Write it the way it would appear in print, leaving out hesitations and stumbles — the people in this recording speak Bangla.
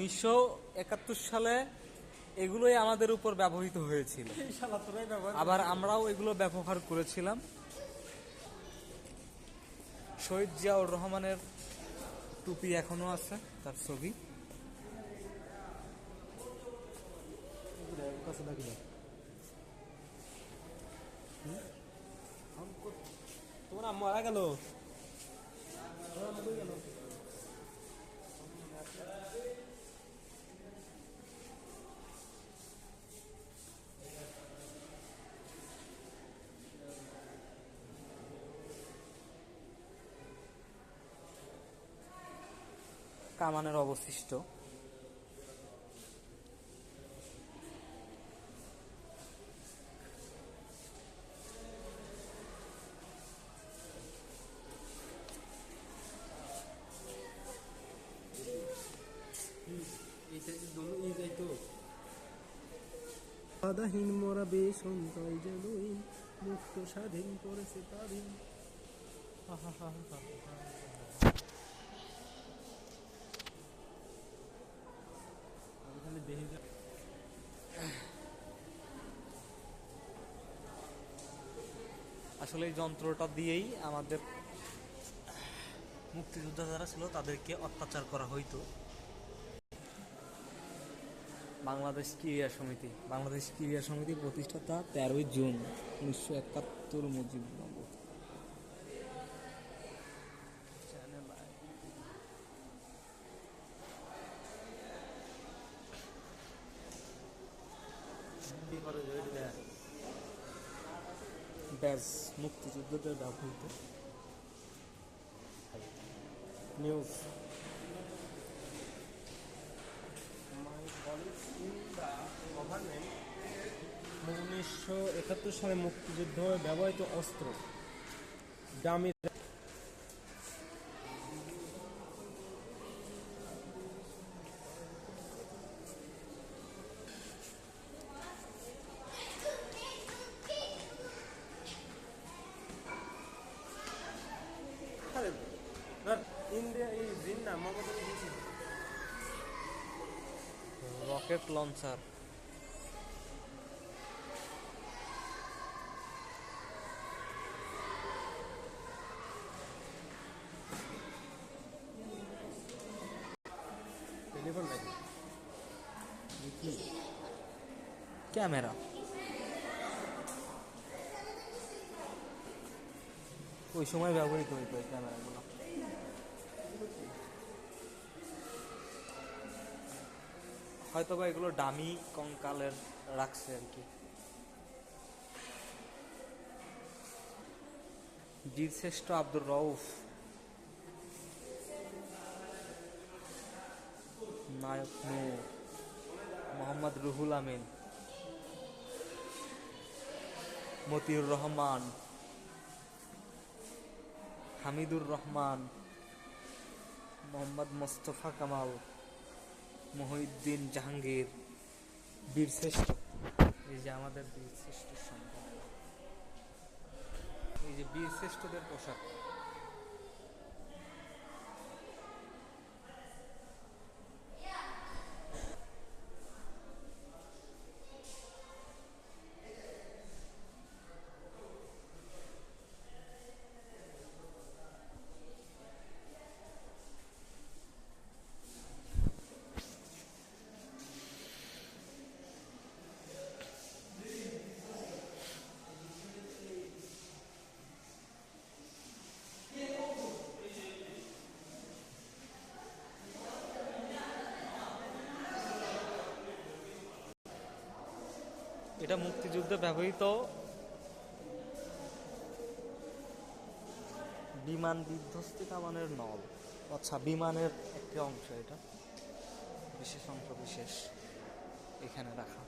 1971 সালে এগুলোই আমাদের উপর ব্যবহৃত হয়েছিল, আবার আমরাও এগুলো ব্যবহার করেছিলাম। শহীদ জিয়াউর রহমানের টুপি এখনো আছে, তার ছবি। তোমার আম্মা মারা গেল। কামানের অবশিষ্ট। বাধাহীন মোরা বেসন্তয় যেন মুক্ত স্বাধীন করেছে তাদের। আসলে এই যন্ত্রটা দিয়েই আমাদের মুক্তিযোদ্ধা যারা ছিল তাদেরকে অত্যাচার করা হইতো। বাংলাদেশ ক্রীড়া সমিতি প্রতিষ্ঠাতা 13ই জুন 1971 মুজিবনগর। ব্যাস মুক্তিযুদ্ধদের ব্যবহৃত নিউজ। 1971 সালে মুক্তিযুদ্ধ ব্যবহৃত অস্ত্র ডামি। ইন্ডিয়া এই Jinnah Mamata rocket launcher. Telephone নাকি ক্যামেরা। ওই সময় ব্যবহৃত হইতো এই ক্যামেরাগুলো। হয়তো বা এগুলো ডামি কঙ্কালের রাখছে আর কি। বীরশ্রেষ্ঠ আব্দুর রউফ, নায়ক নূর, মোহাম্মদ রুহুল আমিন, মতিউর রহমান, হামিদুর রহমান, মোহাম্মদ মোস্তফা কামাল, মহিউদ্দিন জাহাঙ্গীর। বীরশ্রেষ্ঠ, এই যে আমাদের বীরশ্রেষ্ঠের সংখ্যা, এই যে বীরশ্রেষ্ঠদের পোশাক। এটা মুক্তিযুদ্ধে ব্যবহৃত বিমান বিধ্বস্তি কামানের নল। আচ্ছা, বিমানের একটি অংশ, এটা বিশেষ অংশ বিশেষ এখানে রাখা।